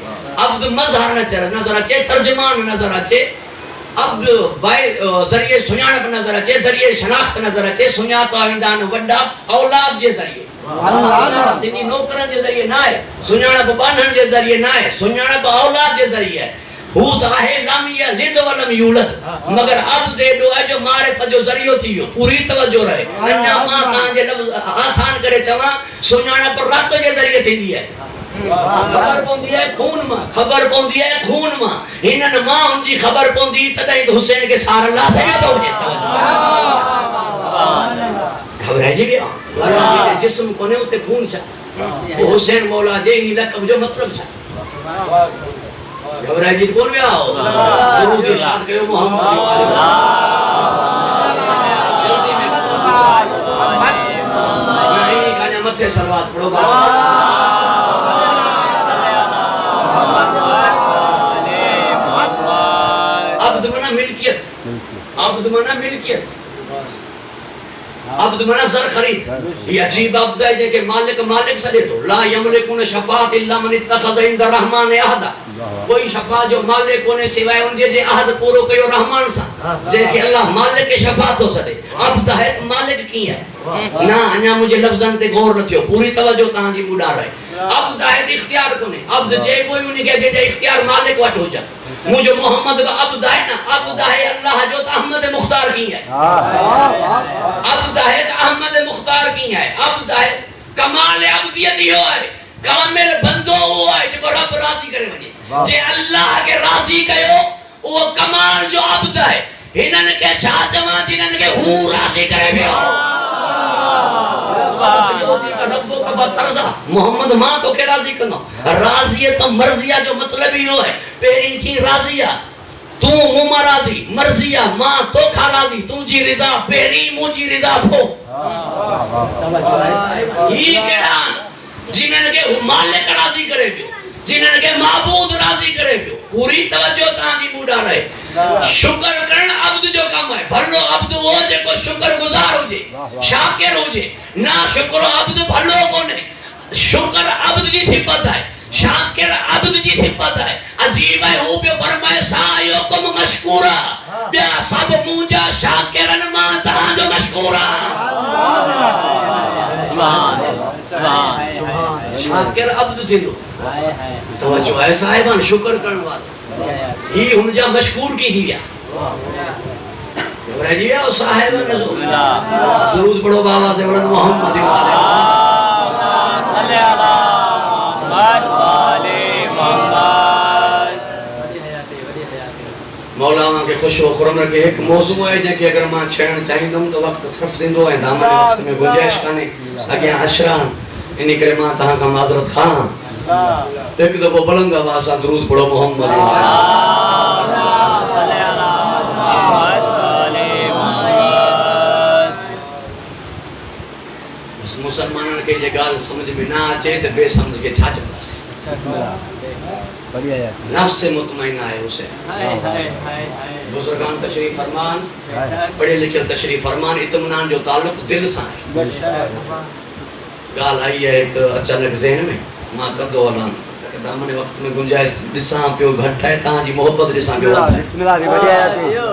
अब्द मजहर नजर अचे तर्जुमान नजर अचे अब्द बाय जरिए सुञाणप नजर अचे जरिए शनाख्त नजर अचे सुञाता वेंदा वड्डा औलाद जे जरिए अल्लाह तिनी नौकरन जे जरिए ना है सुञाणप बानन जे जरिए ना है सुञाणप औलाद जे जरिए है हूत आहे लम यलिद वलम यूलद मगर अब दे दो है जो मारिफत जो जरियो थियो पूरी तवज्जो रहे अन्ना मां ता जे लफ्ज आसान करे चवा सुञाण पर रात जे जरिए थींदी है खबर पौंदी है खून मां हिनन मां उनजी खबर पौंदी तदई हुसैन के सार अल्लाह से तो घबराए जी गया वरना जिस्म कोने उते खून छा वो हुसैन मौला जे नी लक़ब जो मतलब छा घबराए जी कौन विया हो गुरु के साथ कयो मोहम्मद जल्दी में नहीं काजा मथे सलवात पढ़ो अब्द मना मिल्कियत अब्द मना जर खरीद ये अजीब अब्द है जे के मालिक सदे तो ला यमलिकुन शफाअत इल्ला मन इत्तखज़ इंद रहमान अहदा कोई शफाअत जो मालिक कोने सिवाय उन जे अहद पूरो कयो रहमान सा जे के अल्लाह मालिक के शफाअत तो सदे अब्द है मालिक की है ना अन्या मुझे लफ्ज़न ते गौर न थियो पूरी तवज्जो तां जी मुडा रहे अब्द है इख्तियार कोने अब्द जे कोई उन के जे इख्तियार मालिक वट हो जा मुझे मोहम्मद का अब्द है ना अब्द है अल्लाह जो अहमद मुख्तार की है अब्द है अहमद मुख्तार की है अब्द है कमाल अब्दियत यो है कामिल बंदो वो है जो रब राजी करे वने जे अल्लाह के राजी कयो वो कमाल जो अब्द है हिनन के छा चवा जिनन के हु राजी करे बियो मोहम्मद मां तो के राजी कंदो राज़ियत मर्ज़िया जो मतलब इहो है पहिरीं थी राज़िया तू मुमा राज़ी मर्ज़िया मां तो खा राज़ी तुझी रिज़ा पहिरीं मुझी रिज़ा थो ही केड़ा जिन्हनि के मालिक राज़ी करे पियो जिन्हनि के माबूद राज़ी करे पियो पूरी तवज्जो तव्हांजी ॿुॾा रहे शुक्र करण अब्द जो कम है भलो अब्द वो जेको शुक्र गुज़ार हुजे शाकिर हुजे ना शुक्र अब्द भलो कोने शुक्र अब्द जी सिफत है शाकिर अब्द जी सिफत है अजीब है हु पे फरमाए सायुकुम मशकूरा ॿिया सब मुंहिंजा शाकिरन मां तव्हां जो मशकूरा शाकिर अब्द थिंदो तवज्जो है साहिबान शुक्र करण वालो ही हुनजा मशकूर की थी गया रह गया और साहिब ने दुरूद पढ़ो बाबा से वलद मोहम्मद मौला के खुश हो खुरम रखे एक मौजू है जेके अगर मां छेड़न चाहिंदम तो वक्त सिर्फ दिंदो है दामन वक्त में गुंजाइश काने अगे अशरान इनी करे मां तहां का माजरत खां एक दफो बुलंद आवाज से दुरूद पढ़ो मोहम्मद मुसलमानन के जे गाल समझ में ना अचे तो बेसमझ के छा चवंदासीं बढ़िया है नफ्स से मुतमईन है उसे बुजुर्गान तशरीफ फरमान पढ़े लिखे तशरीफ फरमान इत्मीनान जो ताल्लुक दिल से है गाल आई है एक अचानक ज़हन में मां कदो हलां दामन वक्त में गुंजाइश दिसां पियो घट है तां जी मोहब्बत दिसां पियो वध है बिस्मिल्लाह जी बढ़िया है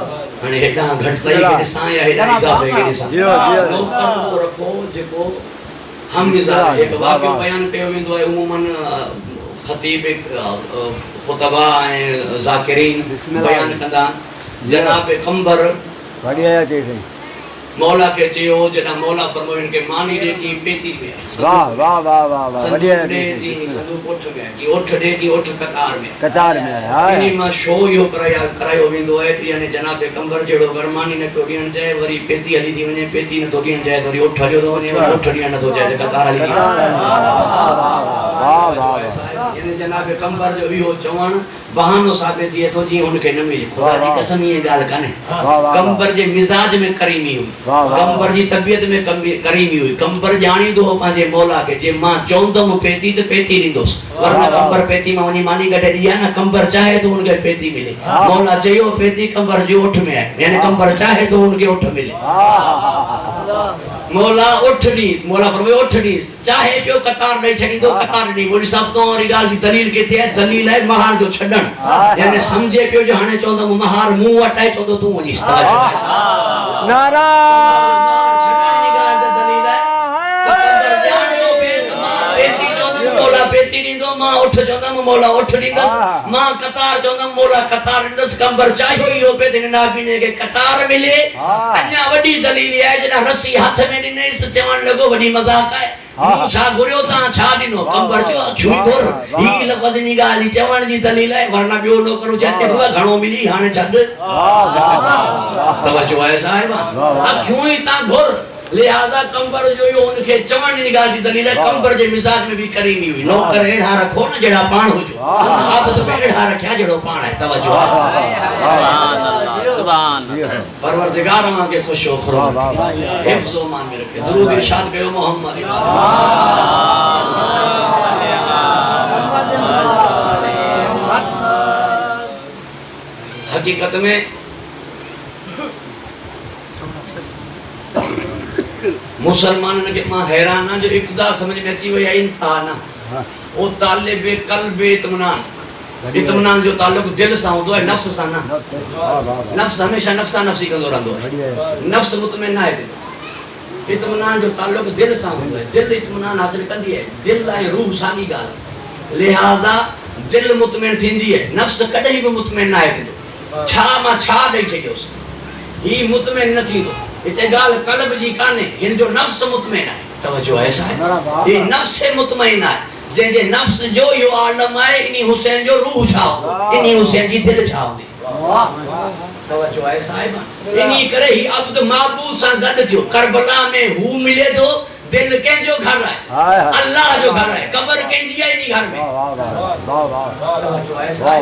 हाने हेडा घट सही के दिसां या हेडा इजाफे के दिसां जियो जियो नौकर रखो जेको हम मिजाज एक वाक़ियो बयान कयो वेंदो है उमूमन खतीब खुतबा ए ज़ाकिरीन बयान कंदा जनाब कंबर बढ़िया है जी मौला के चयो जदा मौला फरमायो इनके मानी दे जी पेती में वाह वाह वाह वाह वाह बढ़िया दे जी संदूक उठ में जी उठ दे जी उठ कतार में हां इनी मां शो यो करायो वेंदो है कि यानी जनाब कंबर जेड़ो गरमानी ने तो ॾियण चाहे वरी पेती हली थी वने पेती न तो ॾियण चाहे तो वरी उठ हलियो तो वने उठ ॾियण न तो चाहे कतार हली थी वाह वाह यानी जनाब कंबर जो इहो चवण बहानो साबित थिए तो जी उनके न मिली खुदा जी कसम ये गाल काने कंबर जे मिजाज में करीमी हुई कंबर जी तबियत में करीमी हुई कंबर जानी दो पांजे मौला के जे मां चौंदम पेती तो पेती रिंदोस वरना कंबर पेती में वनी मानी गटे दिया ना कंबर चाहे तो उनके पेती मिले मौला चयो पेती कंबर जो उठ में है यानी कंबर चाहे तो उनके उठ मिले मौला उठ नीस मौला फरमायो उठ नीस चाहे पियो कतार नहीं छडींदो कतार नहीं बोली सब तो वाली गाल दी दलील केथे है दलील है महार जो छडण यानी समझे पियो जो हाने चोंदो महार मुंह वटाए चोंदो तू वनी नारा पेती नींदो मां उठ चोंदम मौला उठ नींदस मां कतार चोंदम मौला कतार नींदस कंबर चाहियो यो पे दिन ना बिने के कतार मिले अन्या वडी दलील है जना रस्सी हाथ में दिने इस चवण लगो वडी मजाक है मु छा गुरियो ता छा दिनो कंबर जो छुई गोर ही लफज नी गाली चवण जी दलील है वरना बियो नो करू जाते बाबा घणो मिली हाने छड तवज्जो है साहिबा अब क्यों ही ता गोर लिहाजा कंबर जो यो उनके चवण नी गाल जी दलील है कंबर जे मिजाज में भी करीमी हुई नौकर एड़ा रखो ना जेड़ा पाण होजो आप तो एड़ा रखया जेड़ो पाण है तवज्जो सुभान परवरदिगार मां के खुश हो खुरो हिफ्ज़ ओ मान में रखे दुरूद इरशाद कयो मोहम्मद हकीकत में मुसलमानन के मां हैरान जो इब्तिदा समझ में अची वई इंतहा ना ओ तालिब कल्ब इत्मीनान जो ताल्लुक दिल से होदो है नफ्स से ना नफ्स हमेशा नफ्सा नफ्सी कंदो रहंदो है नफ्स मुतमइन ना है इत्मीनान जो ताल्लुक दिल से होदो है दिल इत्मीनान हासिल कंदी है दिल है रूह सागी गाल लिहाजा दिल मुतमइन थींदी है नफ्स कदे भी मुतमइन ना है छा मा छा दई छयोस ही मुतमइन न थींदो इते गाल कल्ब जी काने इन जो नफ्स मुतमइन है तवज्जो है साहब ये नफ्स से मुतमइन है जे जे नफ्स जो यो आलम है इनी हुसैन जो रूह छाओ इनी हुसैन की दिल छाओ दी तवज्जो है साहब इनी करे ही अब्द महबूब सा गड थियो करबला में हु मिले तो दिल कंहिंजो घर आहे, हाय हाय अल्लाह जो घर आहे, क़ब्र कंहिंजी आहे नी घर में। वाह वाह वाह वाह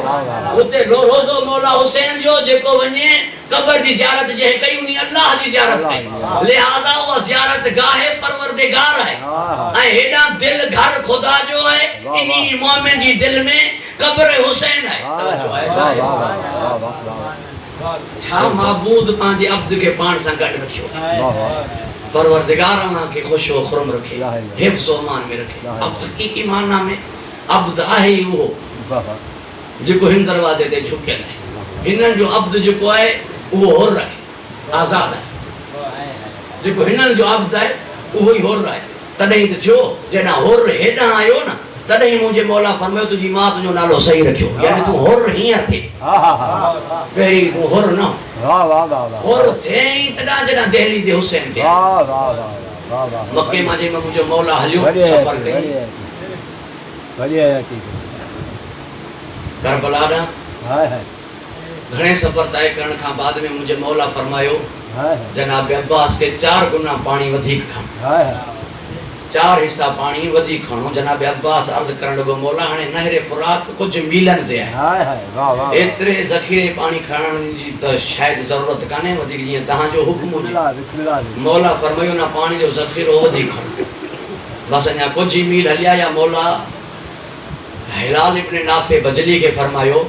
वाह उते रोज़ो मौला हुसैन जो जेको वञे क़ब्र जी ज़ियारत जे कई उनी अल्लाह जी ज़ियारत कई, लिहाज़ा उहा ज़ियारत गाहे परवरदिगार आहे ऐं हेॾा दिल घर खुदा जो आहे, इन्ही मोमिन जी दिल में क़ब्र हुसैन आहे। छा माबूद पंहिंजे अब्द खे पाण सां गॾु रखियो, परवरदिगार अव्हां खे ख़ुशि व खुरम रखे, हिफ्ज़ व अमान में रखे। अब हक़ीक़ी माना में अब्द आहे ई उहो जेको हिन दरवाज़े ते झुकियल आहे। हिननि जो अब्द जेको आहे उहो हुर आहे, आज़ाद आहे। जेको हिननि जो अब्द आहे उहो ई हुर आहे। तॾहिं त थियो जॾहिं हुर हेॾां आयो न, तॾहिं मुंहिंजे मौला फरमायो तुंहिंजी माउ तुंहिंजो नालो सही रखियो, यानी तूं हुर हींअर थिए, पहिरीं तूं हुर न हुर थिएं तॾहिं जॾहिं दहली ते हुसैन थिए। मके मां जंहिंमहिल मुंहिंजो मौला हलियो सफ़र कई करबला ॾांहुं, घणे सफ़र तय करण खां बाद में मुंहिंजे मौला फरमायो जनाब अब्बास खे 4 गुना पाणी वधीक खण, 4 हिस्सा पाणी वधीक खणो। जनाब अब्बास अर्ज़ करण लॻो मौला हाणे नहर फुरात कुझु मीलनि ते आहे, एतिरे ज़ख़ीरे पाणी खणण जी त शायदि ज़रूरत कान्हे वधीक, जीअं तव्हांजो हुकुम हुजे। मौला फरमायो न पाणी जो ज़ख़ीरो वधीक खणो, बसि अञा कुझु ई मील हलिया या मौला हिलाल इब्न नाफे बजली खे फरमायो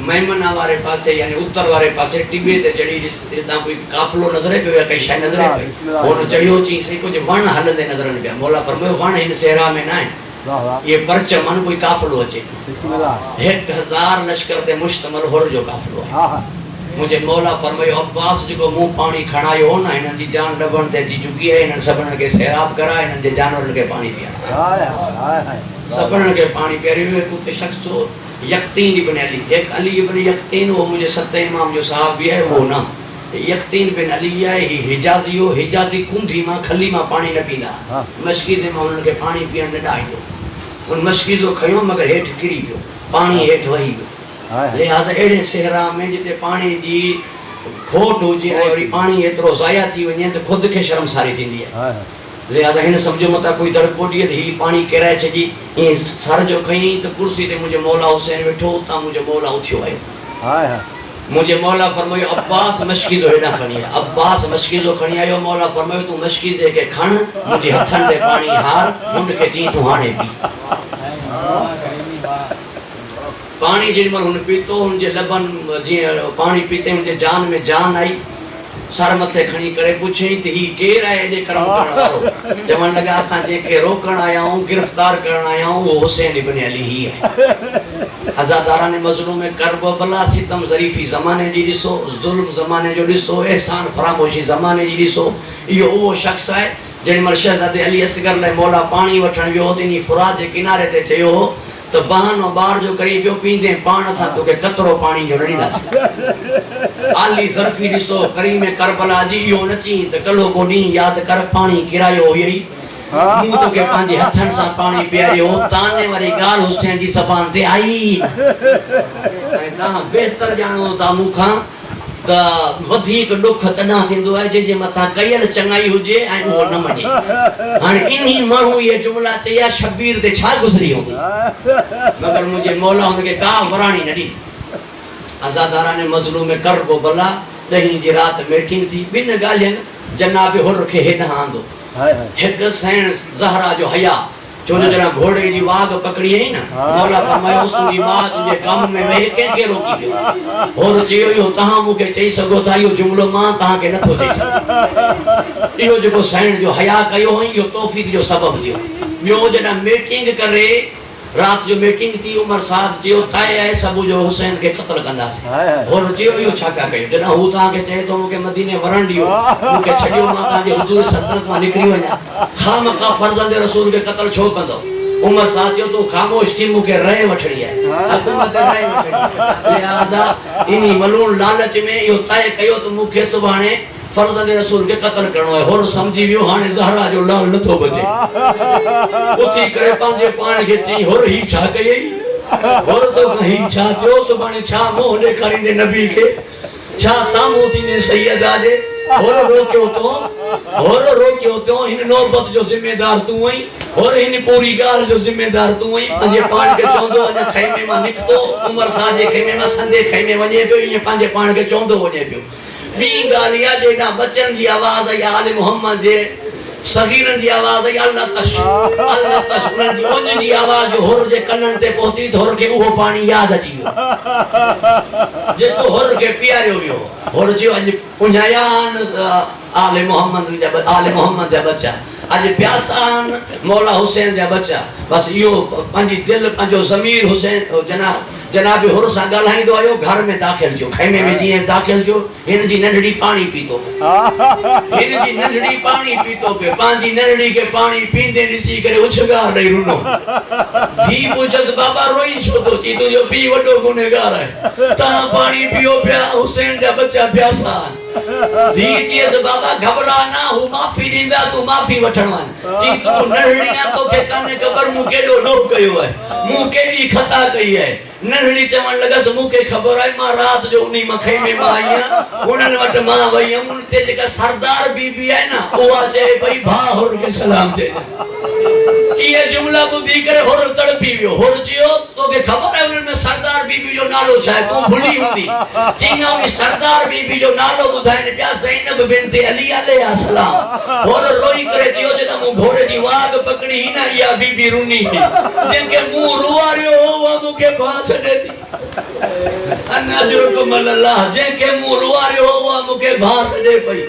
मैमना वारे पासे यानी उत्तर वारे पासे टिबे ते चढ़ी ॾिस, हितां कोई काफ़िलो नज़रे पियो या काई शइ नज़रे पई, हुन चढ़ियो चईं कुझु वण हलंदे नज़र न पिया। मौला फरमायो वण हिन सहरा में न आहे, ये परच मन कोई काफ़िलो अचे, 1000 लश्कर ते मुश्तमल हुर जो काफ़िलो आहे। मुंहिंजे मौला फरमायो अब्बास जेको मूं पाणी खणायो हो न, हिननि जी जान लभण ते अची चुकी आहे, हिननि सभिनी खे सैराब करा, हिननि जे जानवरनि खे पाणी पीआर, सभिनी खे पाणी पीआरियो। हिकु शख़्स हो यक़तीन इब्न अली, एक अली इब्न यक़तीन, वो मुंहिंजे 7 इमाम जो साहब भी है, वो न यक़तीन बिन अली आहे, ही हिजाज़ी हो, हिजाज़ी कुंधी मां खली मां पाणी न पींदा, मशकीज़े मां हुननि खे पाणी पीअण न ॾाईंदो, उन मशकीज़ो खयो मगर हेठि किरी पियो, पाणी हेठि वही पियो। लिहाज़ा अहिड़े सहरा में जिते पाणी जी खोट हुजे ऐं वरी पाणी एतिरो ज़ाया थी वञे त ख़ुदि खे शर्मसारी थींदी आहे। लिहाज़ा हिन सम्झो मथां कोई दड़को ॾिए त हीअ पाणी किराए छॾी, ईअं सर जो खईं त कुर्सी ते मुंहिंजो मौला हुसैन वेठो, उतां मुंहिंजो मौला उथियो आयो। मुंहिंजे मौला फरमायो अब्बास मशकीज़ो हेॾां खणी आयो, अब्बास मशकीज़ो खणी आयो। मौला फरमायो तूं मशकीज़े खे खण, मुंहिंजे हथनि ते पाणी हार, मुंड खे चई तूं हाणे पी। पाणी जेॾीमहिल हुन पीतो, हुनजे लबनि जीअं पाणी पीते हुनजे जान में जान आई, सर मथे खणी करे पुछईं त हीउ केरु आहे एॾे करम करण वारो? चवण लॻा असां जंहिंखे रोकण आया आहियूं, गिरफ़्तार करण आया आहियूं, उहो हुसैन इब्न अली ही आहे। अज़ादारान मज़लूम में करब बला सितम ज़रीफ़ी ज़माने जी ॾिसो, ज़ुल्म ज़माने जो ॾिसो, एहसान फरामोशी ज़माने जी ॾिसो। इहो उहो शख़्स आहे जेॾीमहिल शहज़ादे अली असगर लाइ मौला पाणी वठण वियो हो, इन फुरात जे किनारे ते चयो हो त बहानो ॿार जो करी पियो, पींदे पाण असां तोखे कतरो पाणी जो न ॾींदासीं। आली ज़रफ़ी ॾिसो करीम करबला जी, इहो न चई त कल्हो को ॾींहुं यादि कर पाणी किरायो इहो ई, मूं तोखे पंहिंजे हथनि सां पाणी पीआरियो, ताने वारी ॻाल्हि हुसैन जी ज़बान ते आई। ऐं तव्हां बहितर ॼाणो था मूंखां त वधीक ॾुख तॾहिं थींदो आहे जंहिंजे मथां कयल चङाई हुजे ऐं उहो न मञे। हाणे इन्ही माण्हू इहे जुमिला चया शबीर ते छा गुज़री हूंदी, मगर मुंहिंजे मौला हुनखे का वराणी न ॾिनी। अज़ादारान मज़लूम में करब बला, 10 जी राति मीटिंग थी, 2 ॻाल्हियुनि जनाब हुर खे हेॾां आंदो। हिकु सैण ज़हरा जो हया, छो जो जॾहिं घोड़े जी वाघ पकड़ी आई न, मौला फरमायो तुंहिंजी माउ तुंहिंजे कम में वेही कंहिंखे रोकी पियो? होर चयो इहो तव्हां मूंखे चई सघो था, इहो जुमिलो मां तव्हांखे नथो चई सघां। इहो जेको सैण जो हया कयो हुई, इहो तौफ़ीक़ जो सबबु थियो। ॿियो जॾहिं मीटिंग करे राति जो मीटिंग थी, उमर साद चयो तय आहे सुबुह जो हुसैन खे क़त्ल कंदासीं। होर चयो इहो छा पिया कयो? जॾहिं हू तव्हांखे चए थो मूंखे मदीने वरण ॾियो, मूंखे छॾियो, मां तव्हांजे हुज़ूर सल्तनत मां निकिरी वञा, ख़ामख़ा फ़र्ज़ंदे रसूल खे क़त्ल छो कंदो? उमर साद चयो तूं ख़ामोश थी, मूंखे रहे वठणी आहे, हुकूमत रहे वठणी आहे। लिहाज़ा इन्ही मलून लालच में इहो तय कयो त मूंखे सुभाणे फर्ज़ंदे रसूल के कत्ल करणो है। होर समझी वियो हाणे ज़हरा जो लाल नथो बचे, उथी करे पंहिंजे पाण खे चई होर ही छा कयई, होर तो ही छा थियो, सुभाणे छा मोह ॾेखारींदे नबी खे, छा साम्हूं थींदे सैयदा जे? रोकियो तो इन नौबत जो जिम्मेदार तू आई और इन पूरी गाल जो जिम्मेदार तू आई पंजे पान के चोंदो अने खैमे में निकतो उमर सा जे खैमे में संदे खैमे वने पियो ये पंजे पान के चोंदो वने पियो बी गालिया जेना बच्चन जी आवाज आई आले मोहम्मद जे सगीरन जी आवाज आई अल्लाह तश उन जी ओन जी आवाज होर जे कनन ते पहुती होर के वो पानी याद अची वियो जे तो होर के प्यारो वियो होर जो अज उन्यायान आले मोहम्मद जा बच्चा आज प्यासान मौला हुसैन जा बच्चा बस यो पंजी दिल पंजो जमीर हुसैन जनाब होर सा गलाइंदो आयो घर में दाखिल जो खैमे में जी दाखिल जो इन जी नंढड़ी पानी पीतो इन जी नंढड़ी पानी पीतो पे पांजी नंढड़ी के पानी पींदे दिसी करे उछगार नहीं रुनो जी पूछस बाबा रोई छो तो ची तुजो पी वडो गुनेगार है ता पानी पियो प्या हुसैन जा बच्चा प्यासान जी चीस बाबा घबरा ना हूं माफी दींदा तू माफी वठणवान जी तू नंढड़िया तो के काने खबर मु केडो नो कयो है मु केडी खता कई है नंढड़ी चवण लगस मु के खबर है मां रात जो उनी मखई में आईया उनन वट मां वई उन ते जेका सरदार बीबी है ना ओआ जे भई भा होर के सलाम दे ये जुमला बुधी करे होर तड़पी वियो होर जियो तो के खबर है उनन में सरदार बीबी जो नालो छाए तू भूली हुंदी चीना उन सरदार बीबी जो नालो बुधाई प्या ज़ैनब बिनते अली अलैहि सलाम होर रोई करे जियो जना मु घोड़े जी वाग पकड़ी ही ना या बीबी रुनी जेके मु रुवारियो हो मुके भास दे थी अनाजुरकुम अल्लाह जेके मु रुवारियो हो मुके भास दे पई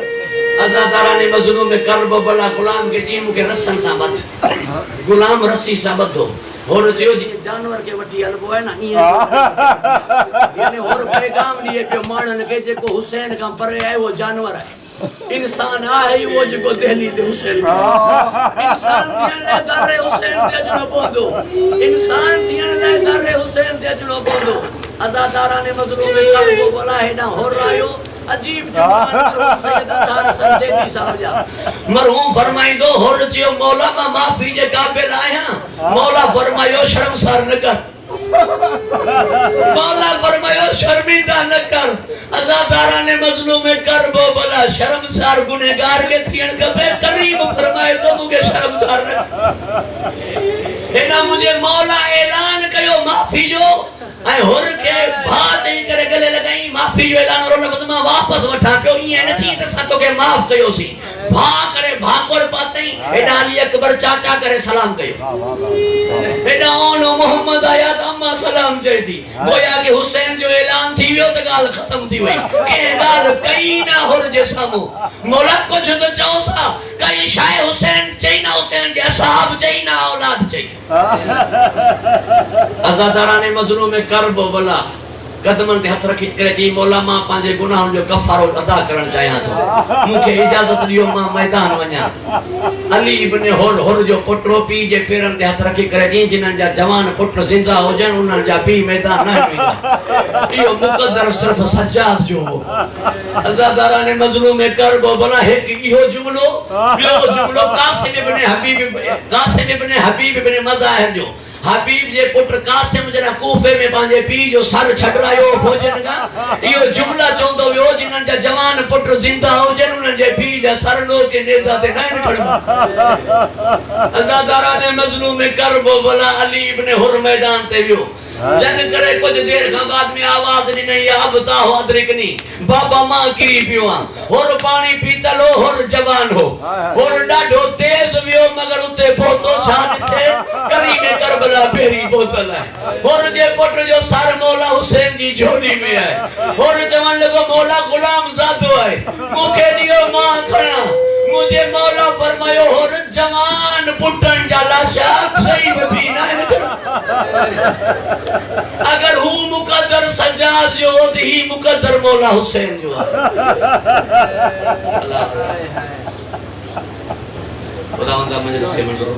अज़ादारा ने मजनू में करब बला गुलाम के जी मुके रसन सा बध गुलाम रस्सी सा बधो होर जियो जी जानवर के वठी हलबो है ना यानी होर पैगाम लिए पे मानन के जेको हुसैन का परे है वो जानवर है इंसान आहे वो जेको दिल्ली ते हुसैन इंसान थियण लाइ दरे हुसैन ते अचणो पवंदो इंसान थियण लाइ दरे हुसैन ते अचणो पवंदो अज़ादारा ने मजनू में करब बला हेडा होर आयो अजीब जुबान सैयद सैयदी साहब जा मरहूम फरमाइंदो होर जियो मौला मा माफी जे काबिल आया मौला फरमायो शर्मसार न कर मौला फरमायो शर्मिंदा न कर अज़ादारा ने मजलूम में करबो भला शर्मसार गुनहगार के थियण कपे करीब फरमाए तो मुके शर्मसार न हेना मुझे मौला ऐलान कयो माफी जो आई होर के भात ही करे गले लगाई माफी जो ऐलान और लफ्ज में वापस वठा पियो ये न थी त सतो के माफ कयो सी भा करे भाकोर पातई एडा अली अकबर चाचा करे सलाम कयो एडा ओनो मोहम्मद आया त अम्मा सलाम चई थी गोया के हुसैन जो ऐलान थी वियो त गाल खत्म थी वई के गाल कई ना होर जे सामो मौला कुछ तो चौसा कई शाय हुसैन चई ना हुसैन जे साहब चई ना औलाद चई अज़ादारा ने मजनू में करबो भला कदमन ते हथ रखी करे चई मौला मां पांजे गुनाहन जो कफारो अदा करण चाहया तो मुखे इजाजत दियो मां मैदान वञा अली इब्न होर जो पुटरो पी जे पेरन ते हथ रखी करे चई जिनन जा जवान पुट जिंदा होजन उनन जा पी मैदान न वेंदा इयो मुकद्दर सिर्फ सज्जाद जो अज़ादारा ने मजलूम में करबो भला एक इहो जुमलो बियो जुमलो कासिम इब्न हबीब इब्न मज़ाहिर जो हबीब जे पुत्र कासिम जना कूफे में पांजे पी जो सर छडरायो फौजन का इयो जुमला चोंदो वियो जिनन जा जवान पुत्र जिंदा होजन उनन जे पी जा सर नो के नेजा ते न निकड़बो अज़ादारा ने मजलूम में करबो भला अली इब्न हुर मैदान ते वियो जन करे कुछ देर का बाद में आवाज नहीं अब ता हो अदरिकनी बाबा मां किरी पियो और पानी पीतलो और जवान हो और डाढो तेज वियो मगर उते पहुंचो छान से करी में करबला पेरी बोतल है और जे पुत्र जो सर मौला हुसैन जी झोली में है और जवान लगो मौला गुलाम जादो है मुखे दियो मां खणा मुझे मौला फरमायो और जवान पुटन जाला शाख सही भी ना अगर हु मुकद्दर सज्जाद जो होती ही मुकद्दर मौला हुसैन जो खुदावंद मजलिस के मंजूर